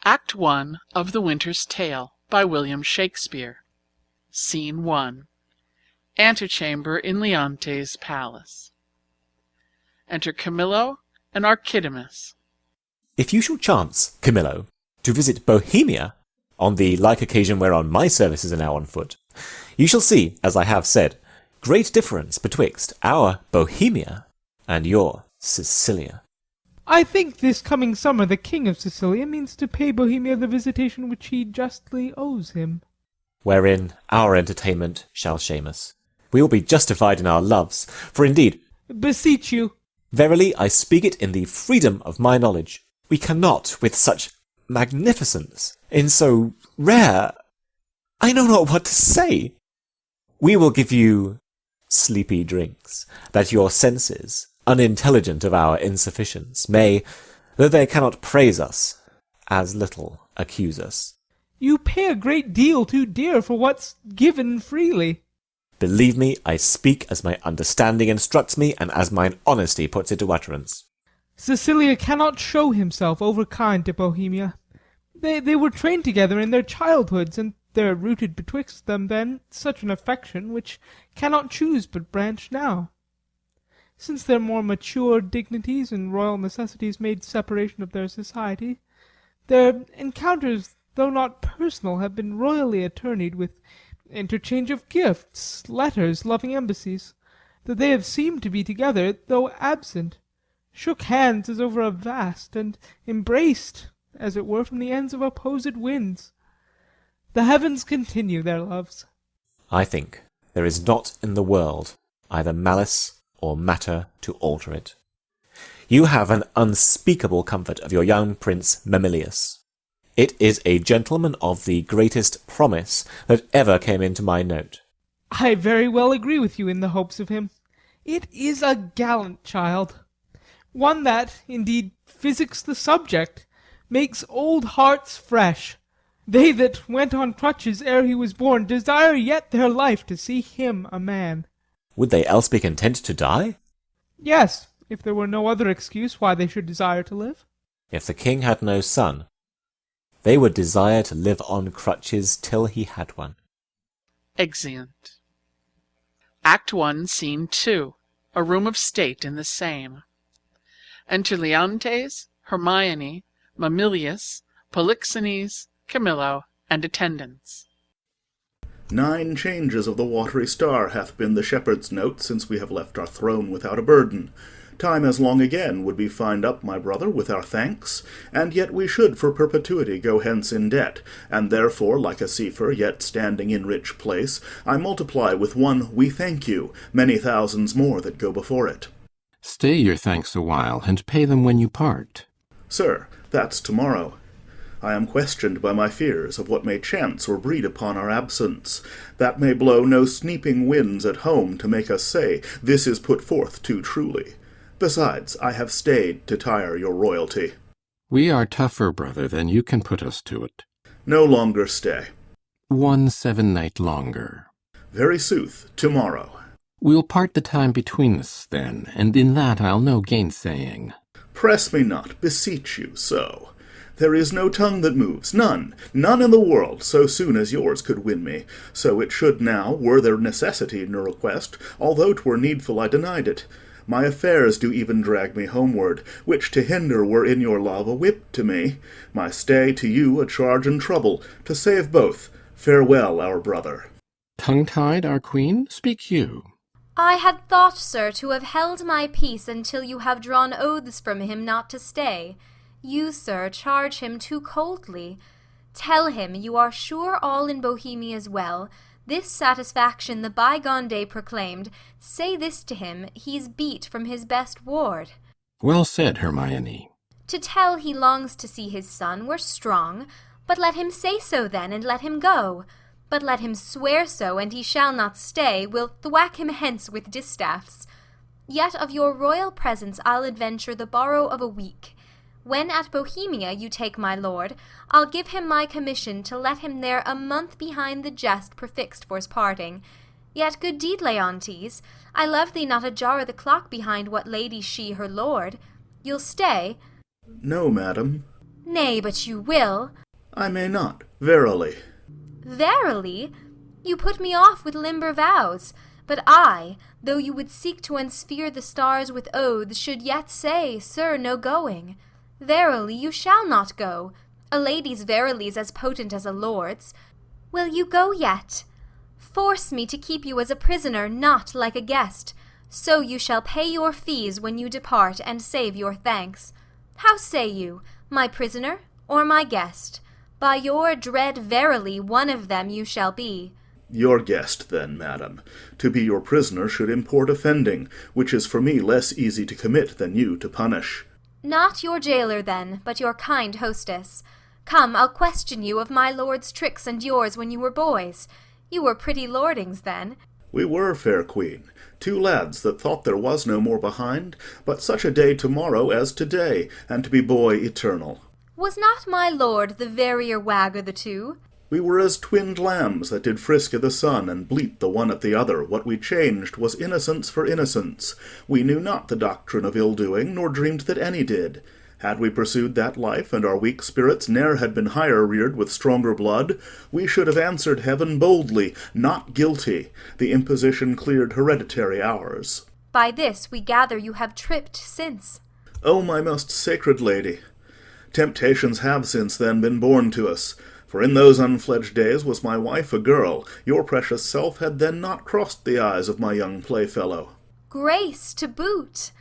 Act One of The Winter's Tale by William Shakespeare. Scene 1. Antechamber in Leontes' palace. Enter Camillo and Archidamus. If you shall chance, Camillo, to visit Bohemia, on the like occasion whereon my services are now on foot, you shall see, as I have said, great difference betwixt our Bohemia and your Sicilia. I think this coming summer the king of Sicilia means to pay Bohemia the visitation which he justly owes him. Wherein our entertainment shall shame us. We will be justified in our loves, for indeed, Beseech you. Verily I speak it in the freedom of my knowledge, we cannot with such magnificence, in so rare, I know not what to say. We will give you sleepy drinks, that your senses, unintelligent of our insufficience, may, though they cannot praise us, as little accuse us. You pay a great deal too dear for what's given freely. Believe me, I speak as my understanding instructs me, and as mine honesty puts it to utterance. Sicilia cannot show himself overkind to Bohemia. They were trained together in their childhoods, and there rooted betwixt them then such an affection which cannot choose but branch now. Since their more mature dignities and royal necessities made separation of their society, their encounters, though not personal, have been royally attorneyed with interchange of gifts, letters, loving embassies, that they have seemed to be together, though absent, shook hands as over a vast, and embraced, as it were, from the ends of opposed winds. The heavens continue their loves. I think there is not in the world either malice or matter to alter it. You have an unspeakable comfort of your young Prince Mamillius. It is a gentleman of the greatest promise that ever came into my note. I very well agree with you in the hopes of him. It is a gallant child, one that, indeed, physics the subject, makes old hearts fresh. They that went on crutches ere he was born desire yet their life to see him a man. Would they else be content to die? Yes, if there were no other excuse why they should desire to live. If the king had no son, they would desire to live on crutches till he had one. Exeunt. Act 1, Scene 2. A room of state in the same. Enter Leontes, Hermione, Mamillius, Polixenes, Camillo, and attendants. 9 changes of the watery star hath been the shepherd's note since we have left our throne without a burden. Time as long again would we find up, my brother, with our thanks, and yet we should for perpetuity go hence in debt, and therefore, like a Cepher, yet standing in rich place, I multiply with one we thank you many thousands more that go before it. Stay your thanks a while, and pay them when you part. Sir, that's tomorrow. I am questioned by my fears of what may chance or breed upon our absence. That may blow no sneaping winds at home to make us say, this is put forth too truly. Besides, I have stayed to tire your royalty. We are tougher, brother, than you can put us to it. No longer stay. 1 7-night longer. Very sooth, tomorrow. We'll part the time between us, then, and in that I'll no gainsaying. Press me not, beseech you, so. There is no tongue that moves, none in the world, so soon as yours could win me. So it should now, were there necessity in your request, although 'twere needful I denied it. My affairs do even drag me homeward, which to hinder were in your love a whip to me. My stay to you a charge and trouble, to save both. Farewell, our brother. Tongue-tied, our queen? Speak you. I had thought, sir, to have held my peace until you have drawn oaths from him not to stay. You, sir, charge him too coldly. Tell him you are sure all in Bohemia's well. This satisfaction the bygone day proclaimed. Say this to him, he's beat from his best ward. Well said, Hermione. To tell he longs to see his son were strong, but let him say so then, and let him go. But let him swear so, and he shall not stay, we'll thwack him hence with distaffs. Yet of your royal presence I'll adventure the borrow of a week. When at Bohemia you take my lord, I'll give him my commission to let him there a month behind the jest prefixed for's parting. Yet, good deed, Leontes, I love thee not a jar o' the clock behind what lady she her lord. You'll stay? No, madam. Nay, but you will. I may not, verily. Verily? You put me off with limber vows, but I, though you would seek to unsphere the stars with oaths, should yet say, Sir, no going. Verily, you shall not go. A lady's verily's as potent as a lord's. Will you go yet? Force me to keep you as a prisoner, not like a guest. So you shall pay your fees when you depart, and save your thanks. How say you, my prisoner or my guest? By your dread verily one of them you shall be. Your guest, then, madam. To be your prisoner should import offending, which is for me less easy to commit than you to punish. Not your jailor, then, but your kind hostess. Come, I'll question you of my lord's tricks and yours when you were boys. You were pretty lordings then. We were, fair queen, two lads that thought there was no more behind, but such a day tomorrow as today, and to be boy eternal. Was not my lord the verier wag o' the two? We were as twinned lambs that did frisk i' the sun, and bleat the one at the other. What we changed was innocence for innocence. We knew not the doctrine of ill-doing, nor dreamed that any did. Had we pursued that life, and our weak spirits ne'er had been higher reared with stronger blood, we should have answered heaven boldly, not guilty. The imposition cleared hereditary ours. By this we gather you have tripped since. O my most sacred lady! Temptations have since then been born to us. For in those unfledged days was my wife a girl. Your precious self had then not crossed the eyes of my young playfellow. Grace to boot!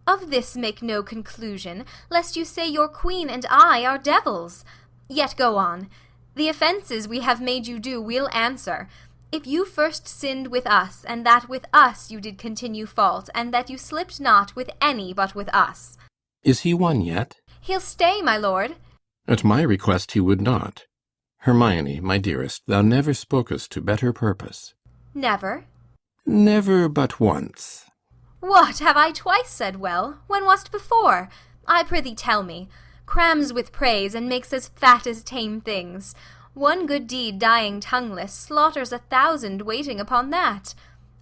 Of this make no conclusion, lest you say your queen and I are devils. Yet go on. The offences we have made you do we'll answer. If you first sinned with us, and that with us you did continue fault, and that you slipped not with any but with us. Is he one yet? He'll stay, my lord. At my request he would not. Hermione, my dearest, thou never spokest to better purpose. Never? Never but once. What, have I twice said well? When was't before? I prithee tell me. Crams with praise, and makes as fat as tame things. One good deed dying tongueless slaughters 1,000 waiting upon that.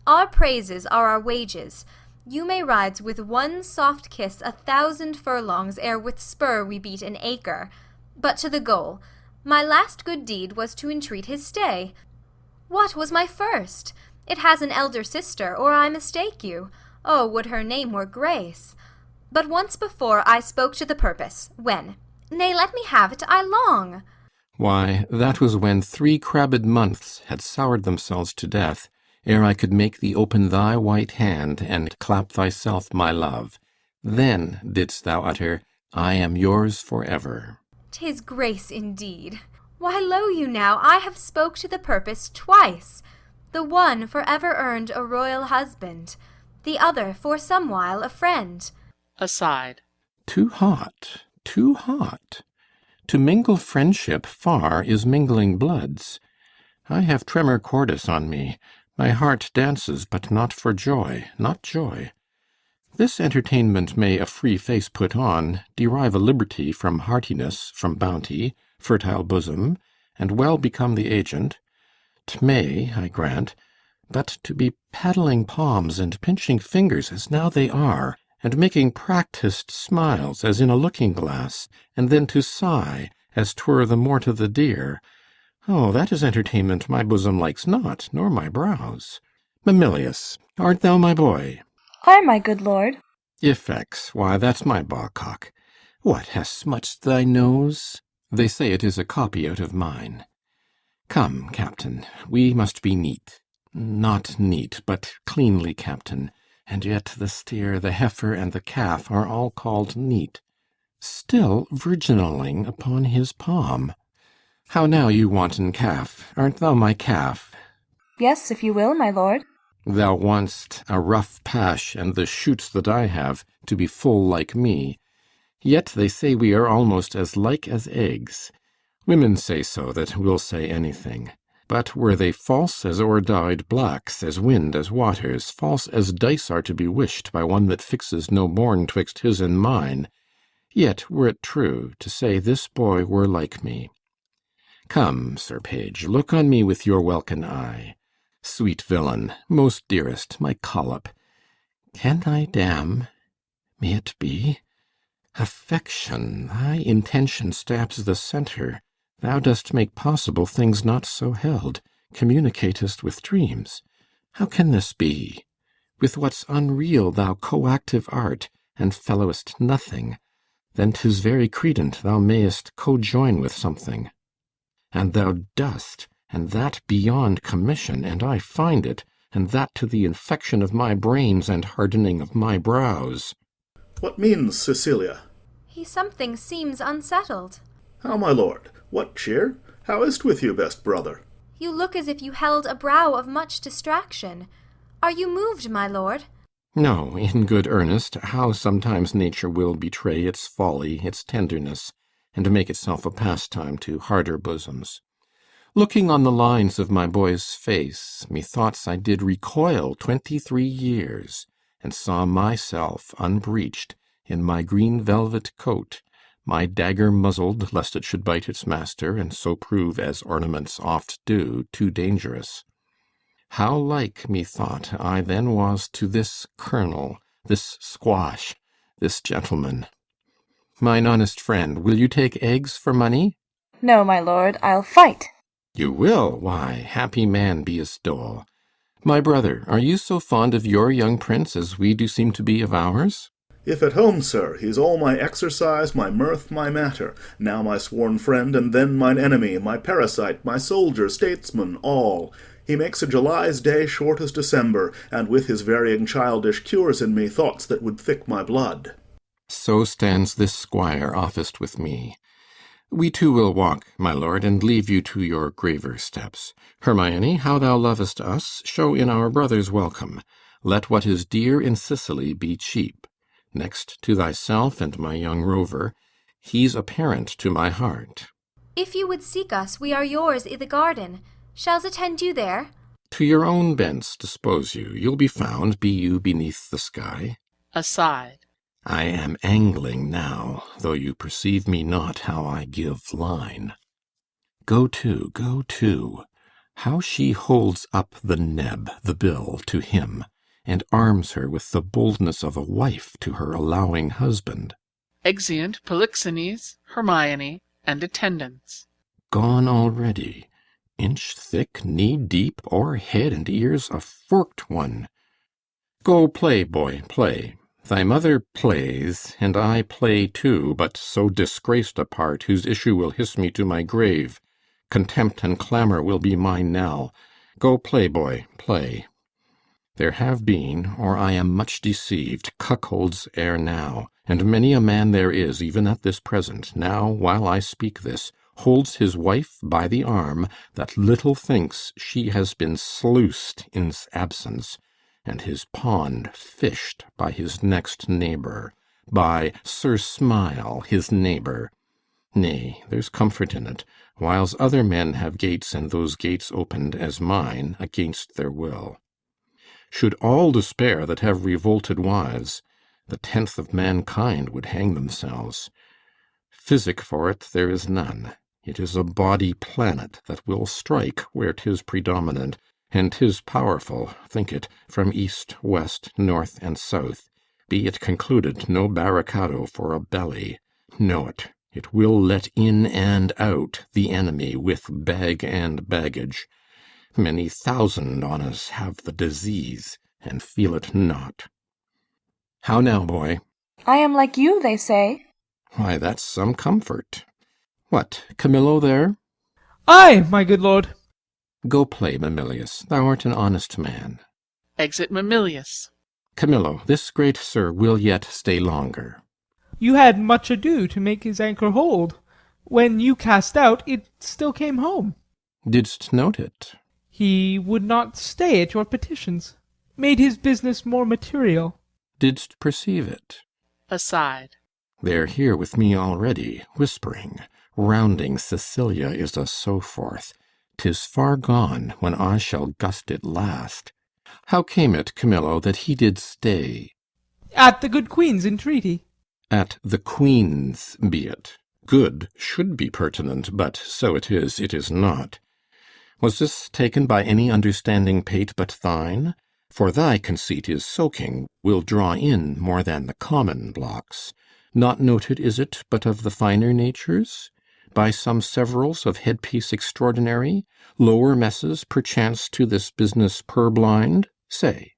Our praises are our wages. You may ride with one soft kiss 1,000 furlongs ere with spur we beat an acre. But to the goal. My last good deed was to entreat his stay. What was my first? It has an elder sister, or I mistake you. Oh, would her name were Grace! But once before I spoke to the purpose. When? Nay, let me have it, I long. Why, that was when 3 crabbed months had soured themselves to death, ere I could make thee open thy white hand, and clap thyself my love. Then didst thou utter, I am yours for ever. 'Tis grace indeed. Why, lo you now, I have spoke to the purpose twice. The one for ever earned a royal husband, the other for some while a friend. Aside. Too hot, too hot. To mingle friendship far is mingling bloods. I have tremor cordis on me. My heart dances, but not for joy, not joy. This entertainment may a free face put on, derive a liberty from heartiness, from bounty, fertile bosom, and well become the agent. 'Tmay, I grant, but to be paddling palms and pinching fingers as now they are, and making practised smiles as in a looking-glass, and then to sigh, as 'twere the mort of the deer, oh, that is entertainment my bosom likes not, nor my brows. Mamillius, art thou my boy? Ay, my good lord. Effects, why, that's my bawcock. What, hast smutched thy nose? They say it is a copy out of mine. Come, captain, we must be neat. Not neat, but cleanly, captain, and yet the steer, the heifer, and the calf are all called neat. Still virginaling upon his palm. How now, you wanton calf, art thou my calf? Yes, if you will, my lord. Thou want'st a rough pash, and the shoots that I have, to be full like me. Yet they say we are almost as like as eggs. Women say so that will say anything. But were they false as o'er-dyed blacks, as wind, as waters, false as dice are to be wished by one that fixes no bourne twixt his and mine, yet were it true to say this boy were like me. Come, Sir Page, look on me with your welkin eye. Sweet villain, most dearest, my collop, can I damn? May it be? Affection, thy intention stabs the centre. Thou dost make possible things not so held, communicatest with dreams. How can this be? With what's unreal thou coactive art, and fellowest nothing, then 'tis very credent thou mayest co-join with something. And thou dost, and that beyond commission, and I find it, and that to the infection of my brains and hardening of my brows. What means Cecilia? He something seems unsettled. How, my lord? What cheer? How is't with you, best brother? You look as if you held a brow of much distraction. Are you moved, my lord? No, in good earnest, how sometimes nature will betray its folly, its tenderness, and make itself a pastime to harder bosoms. Looking on the lines of my boy's face, methoughts I did recoil 23 years, and saw myself unbreeched, in my green velvet coat, my dagger muzzled, lest it should bite its master, and so prove, as ornaments oft do, too dangerous. How like, methought, I then was to this colonel, this squash, this gentleman. Mine honest friend, will you take eggs for money? No, my lord, I'll fight. You will? Why, happy man be a stole. My brother, are you so fond of your young prince as we do seem to be of ours? If at home, sir, he's all my exercise, my mirth, my matter, now my sworn friend, and then mine enemy, my parasite, my soldier, statesman, all. He makes a July's day short as December, and with his varying childish cures in me thoughts that would thick my blood. So stands this squire officed with me. We two will walk, my lord, and leave you to your graver steps. Hermione, how thou lovest us, show in our brother's welcome. Let what is dear in Sicily be cheap. Next to thyself and my young rover, he's a parent to my heart. If you would seek us, we are yours i' the garden. Shall's attend you there? To your own bents dispose you. You'll be found, be you beneath the sky. Aside. I am angling now, though you perceive me not how I give line. Go to, go to. How she holds up the neb, the bill, to him, and arms her with the boldness of a wife to her allowing husband. Exeunt Polixenes, Hermione, and attendants. Gone already, inch thick, knee deep, o'er head and ears a forked one. Go play, boy, play. Thy mother plays, and I play too, but so disgraced a part, whose issue will hiss me to my grave. Contempt and clamour will be my knell. Go play, boy, play. There have been, or I am much deceived, cuckolds ere now, and many a man there is, even at this present, now, while I speak this, holds his wife by the arm, that little thinks she has been sluiced in's absence, and his pond fished by his next neighbour, by Sir Smile, his neighbour. Nay, there's comfort in it, whiles other men have gates, and those gates opened, as mine, against their will. Should all despair that have revolted wives, the 10th of mankind would hang themselves. Physic for it there is none. It is a body planet that will strike where 'tis predominant, and 'tis powerful, think it, from east, west, north, and south. Be it concluded no barricado for a belly. Know it, it will let in and out the enemy with bag and baggage. Many thousand on us have the disease, and feel it not. How now, boy? I am like you, they say. Why, that's some comfort. What, Camillo there? Ay, my good lord. Go play, Mamillius. Thou art an honest man. Exit Mamillius. Camillo, this great sir will yet stay longer. You had much ado to make his anchor hold. When you cast out, it still came home. Didst note it? He would not stay at your petitions. Made his business more material. Didst perceive it? Aside. They're here with me already, whispering. Rounding Sicilia is a so forth. 'Tis far gone when I shall gust it last. How came it, Camillo, that he did stay? At the good queen's entreaty. At the queen's be it. Good should be pertinent, but so it is not. Was this taken by any understanding pate but thine? For thy conceit is soaking, will draw in more than the common blocks. Not noted is it, but of the finer natures? By some severals of headpiece extraordinary, lower messes perchance to this business purblind? Say.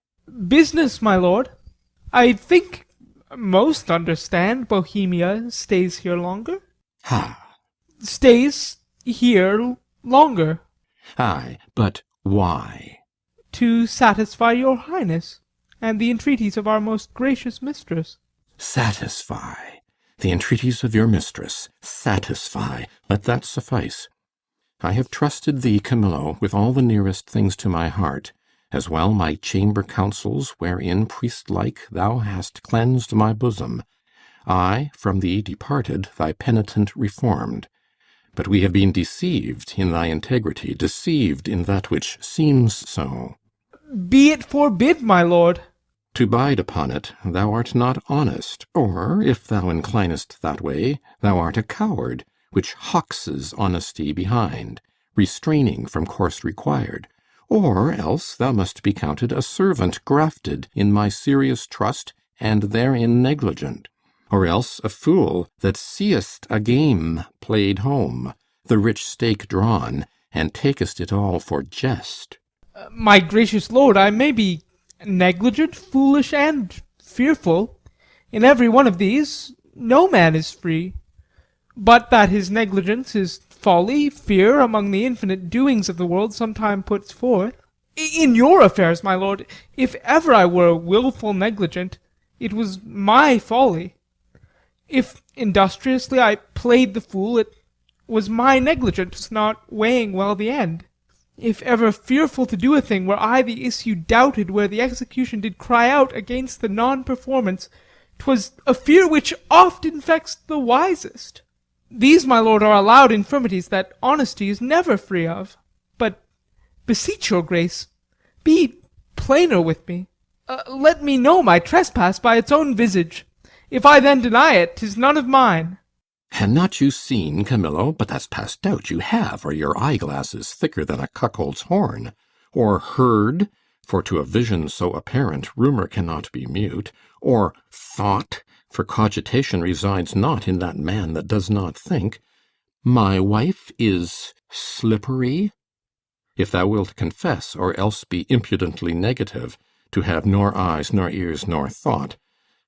Business, my lord. I think most understand Bohemia stays here longer. Ha! Stays here longer. Aye, but why? To satisfy your highness, and the entreaties of our most gracious mistress. Satisfy. The entreaties of your mistress. Satisfy. Let that suffice. I have trusted thee, Camillo, with all the nearest things to my heart, as well my chamber counsels, wherein, priest-like, thou hast cleansed my bosom. I, from thee departed, thy penitent reformed. But we have been deceived in thy integrity, deceived in that which seems so. Be it forbid, my lord. To bide upon it, thou art not honest, or, if thou inclinest that way, thou art a coward, which hoxes honesty behind, restraining from course required. Or else thou must be counted a servant grafted in my serious trust, and therein negligent. Or else a fool that seest a game played home, the rich stake drawn, and takest it all for jest. My gracious lord, I may be negligent, foolish, and fearful. In every one of these, no man is free. But that his negligence is folly, fear, among the infinite doings of the world, sometime puts forth. In your affairs, my lord, if ever I were wilful negligent, it was my folly. If industriously I played the fool, it was my negligence, not weighing well the end. If ever fearful to do a thing, where I the issue doubted, where the execution did cry out against the non-performance, 'twas a fear which oft infects the wisest. These, my lord, are allowed infirmities that honesty is never free of. But beseech your grace, be plainer with me. Let me know my trespass by its own visage. If I then deny it, 'tis none of mine. Had not you seen, Camillo, but that's past doubt you have, or your eyeglass is thicker than a cuckold's horn, or heard, for to a vision so apparent rumour cannot be mute, or thought, for cogitation resides not in that man that does not think, my wife is slippery? If thou wilt confess, or else be impudently negative, to have nor eyes, nor ears, nor thought,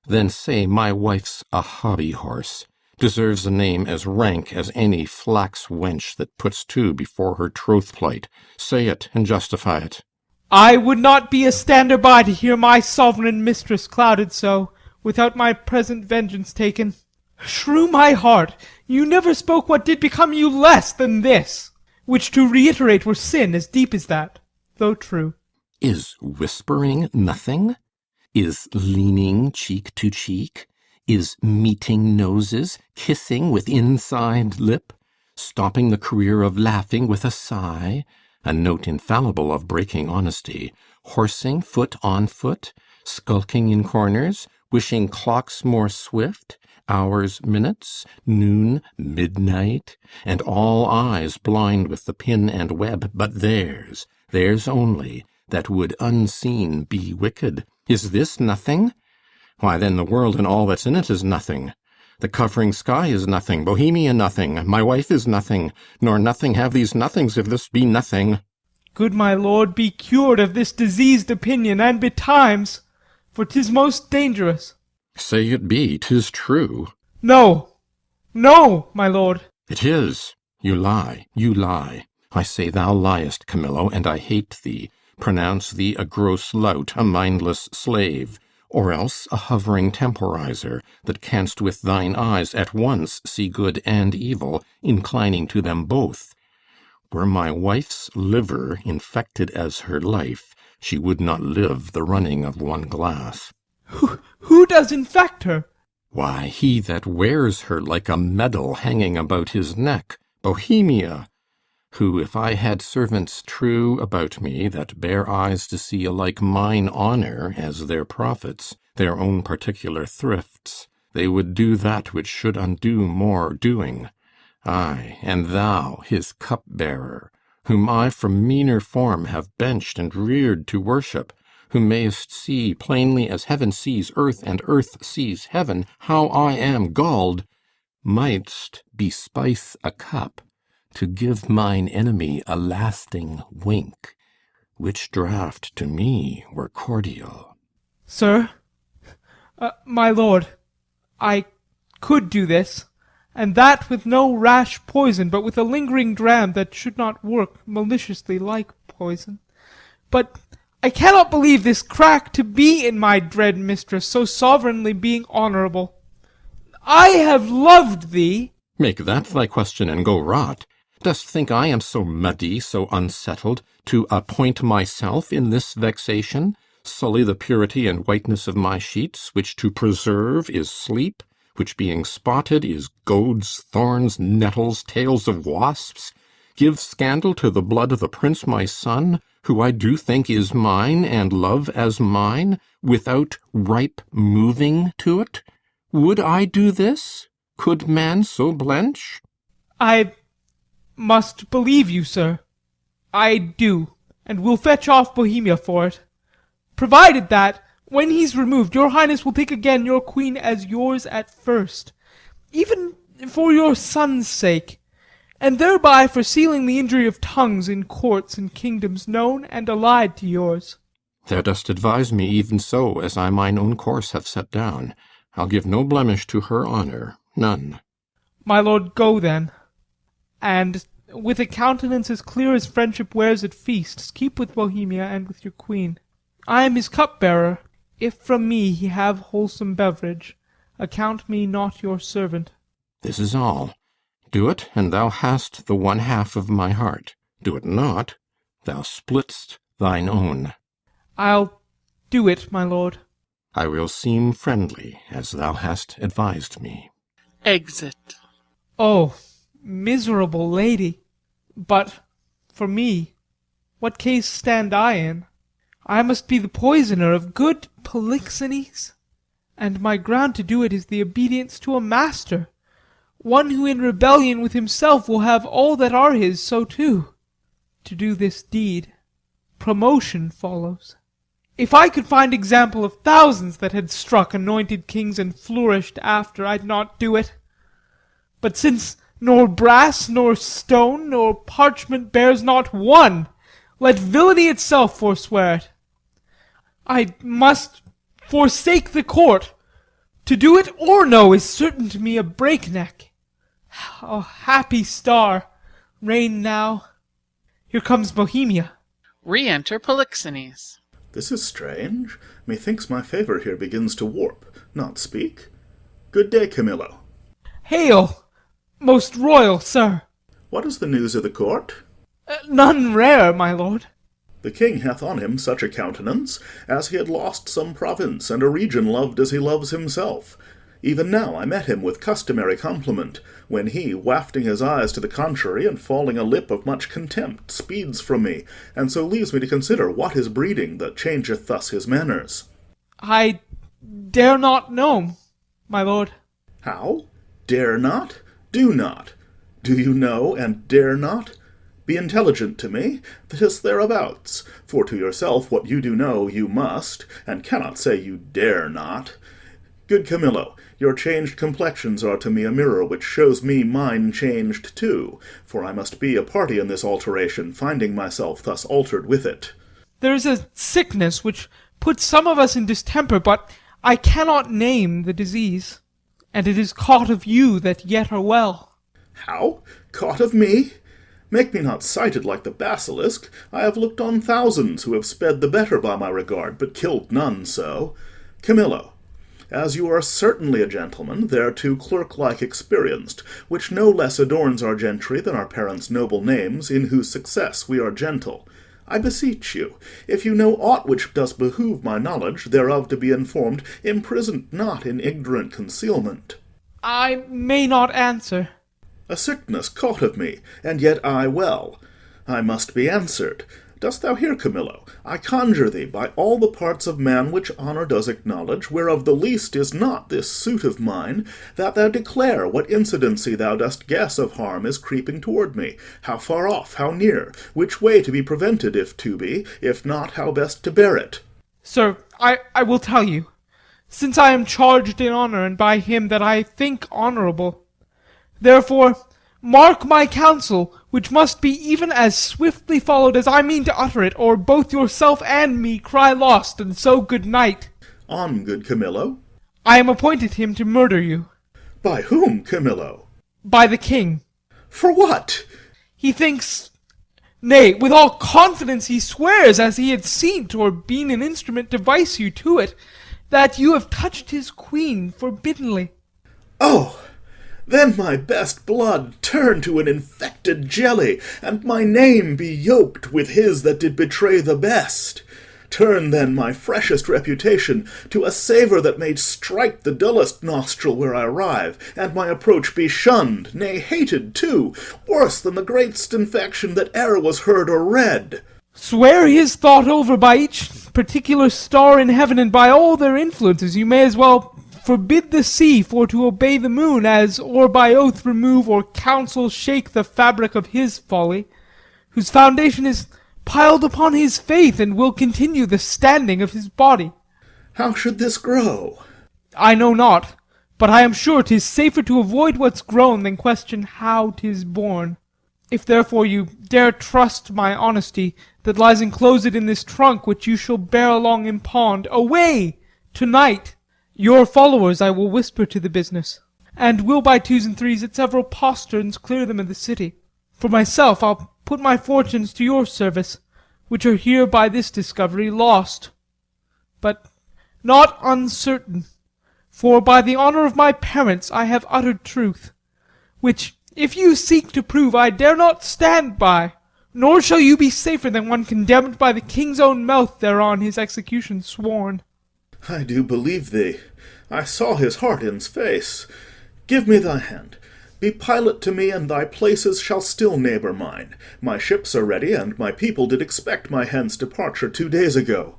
then say my wife's a hobby horse, deserves a name as rank as any flax wench that puts two before her troth-plight. Say it, and justify it. I would not be a stander-by to hear my sovereign mistress clouded so, without my present vengeance taken. Shrew my heart, you never spoke what did become you less than this, which to reiterate were sin as deep as that, though true. Is whispering nothing? Is leaning cheek to cheek? Is meeting noses, kissing with inside lip, stopping the career of laughing with a sigh, a note infallible of breaking honesty, horsing foot on foot, skulking in corners, wishing clocks more swift, hours minutes, noon midnight, and all eyes blind with the pin and web but theirs only, that would unseen be wicked. Is this nothing? Why, then the world and all that's in it is nothing. The covering sky is nothing, Bohemia nothing, my wife is nothing, nor nothing have these nothings if this be nothing. Good my lord, be cured of this diseased opinion, and betimes, for 'tis most dangerous. Say it be, 'tis true. No, no, my lord. It is. You lie, you lie. I say thou liest, Camillo, and I hate thee, pronounce thee a gross lout, a mindless slave, or else a hovering temporizer, that canst with thine eyes at once see good and evil, inclining to them both. Were my wife's liver infected as her life, she would not live the running of one glass. Who does infect her? Why, he that wears her like a medal hanging about his neck, Bohemia, who, if I had servants true about me, that bear eyes to see alike mine honour as their profits, their own particular thrifts, they would do that which should undo more doing. Ay, and thou, his cup-bearer, whom I from meaner form have benched and reared to worship, who mayst see plainly as heaven sees earth, and earth sees heaven, how I am galled, mightst bespice a cup to give mine enemy a lasting wink, which draught to me were cordial. Sir, my lord, I could do this, and that with no rash poison, but with a lingering dram that should not work maliciously like poison. But I cannot believe this crack to be in my dread mistress, so sovereignly being honourable. I have loved thee. Make that thy question, and go rot. Dost think I am so muddy, so unsettled, to appoint myself in this vexation, sully the purity and whiteness of my sheets, which to preserve is sleep, which being spotted is goads, thorns, nettles, tails of wasps, give scandal to the blood of the prince my son, who I do think is mine, and love as mine, without ripe moving to't? Would I do this? Could man so blench? I must believe you, sir. I do, and will fetch off Bohemia for it. Provided that, when he's removed, your highness will take again your queen as yours at first, even for your son's sake, and thereby for sealing the injury of tongues in courts and kingdoms known and allied to yours. Thou dost advise me even so, as I mine own course have set down. I'll give no blemish to her honour, none. My lord, go then, and with a countenance as clear as friendship wears at feasts, keep with Bohemia and with your queen. I am his cupbearer. If from me he have wholesome beverage, account me not your servant. This is all. Do it, and thou hast the one half of my heart. Do it not, thou splitst thine own. I'll do it, my lord. I will seem friendly, as thou hast advised me. Exit. Oh, miserable lady! But for me, what case stand I in? I must be the poisoner of good Polixenes, and my ground to do it is the obedience to a master, one who in rebellion with himself will have all that are his so too. To do this deed, promotion follows. If I could find example of thousands that had struck anointed kings and flourished after, I'd not do it. But since nor brass, nor stone, nor parchment bears not one, let villainy itself forswear it. I must forsake the court. To do it or no is certain to me a breakneck. Oh, happy star, reign now. Here comes Bohemia. Re-enter Polixenes. This is strange. Methinks my favour here begins to warp, not speak. Good day, Camillo. Hail, most royal sir. What is the news of the court? None rare, my lord. The king hath on him such a countenance, as he had lost some province, and a region loved as he loves himself. Even now I met him with customary compliment, when he, wafting his eyes to the contrary, and falling a lip of much contempt, speeds from me, and so leaves me to consider what his breeding that changeth thus his manners. I dare not know, my lord. How? Dare not? Do not? Do you know, and dare not? Be intelligent to me, 'tis thereabouts, for to yourself what you do know you must, and cannot say you dare not. Good Camillo, your changed complexions are to me a mirror which shows me mine changed too, for I must be a party in this alteration, finding myself thus altered with it. There is a sickness which puts some of us in distemper, but I cannot name the disease, and it is caught of you that yet are well. How? Caught of me? Make me not sighted like the basilisk. I have looked on thousands who have sped the better by my regard, but killed none so. Camillo, as you are certainly a gentleman, thereto clerk-like experienced, which no less adorns our gentry than our parents' noble names, in whose success we are gentle. I beseech you, if you know aught which does behoove my knowledge, thereof to be informed, imprisoned not in ignorant concealment. I may not answer. A sickness caught of me, and yet I well. I must be answered. Dost thou hear, Camillo? I conjure thee, by all the parts of man which honour does acknowledge, whereof the least is not this suit of mine, that thou declare what incidency thou dost guess of harm is creeping toward me, how far off, how near, which way to be prevented, if to be, if not, how best to bear it. Sir, I will tell you. Since I am charged in honour, and by him that I think honourable. Therefore, mark my counsel, which must be even as swiftly followed as I mean to utter it, or both yourself and me cry lost, and so good night. On, good Camillo. I am appointed him to murder you. By whom, Camillo? By the king. For what? He thinks, nay, with all confidence he swears, as he had seen or been an instrument to vice you to it, that you have touched his queen forbiddenly. Oh, then my best blood turn to an infected jelly, and my name be yoked with his that did betray the best. Turn then my freshest reputation to a savour that may strike the dullest nostril where I arrive, and my approach be shunned, nay, hated too, worse than the great'st infection that e'er was heard or read. Swear his thought over by each particular star in heaven, and by all their influences. You may as well forbid the sea for to obey the moon, as or by oath remove or counsel shake the fabric of his folly, whose foundation is piled upon his faith, and will continue the standing of his body. How should this grow? I know not, but I am sure 'tis safer to avoid what's grown than question how 'tis born. If therefore you dare trust my honesty, that lies enclosed in this trunk, which you shall bear along in pond, away to-night. Your followers I will whisper to the business, and will by twos and threes at several posterns clear them of the city. For myself, I'll put my fortunes to your service, which are here by this discovery lost, but not uncertain. For by the honour of my parents I have uttered truth, which if you seek to prove, I dare not stand by, nor shall you be safer than one condemned by the king's own mouth thereon his execution sworn. I do believe thee. I saw his heart in's face. Give me thy hand. Be pilot to me, and thy places shall still neighbour mine. My ships are ready, and my people did expect my hence departure 2 days ago.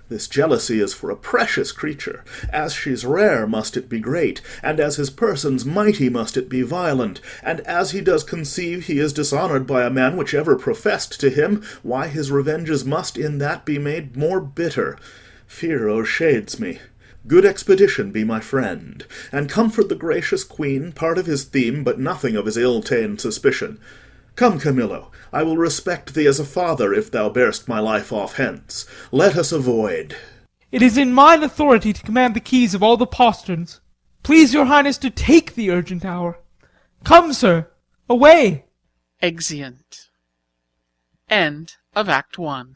This jealousy is for a precious creature. As she's rare must it be great, and as his person's mighty must it be violent, and as he does conceive he is dishonoured by a man which ever professed to him, why his revenges must in that be made more bitter. Fear o'ershades me. Good expedition be my friend, and comfort the gracious queen, part of his theme, but nothing of his ill-ta'en suspicion. Come, Camillo, I will respect thee as a father if thou bear'st my life off hence. Let us avoid. It is in mine authority to command the keys of all the posterns. Please your highness to take the urgent hour. Come, sir, away. Exeunt. End of Act 1.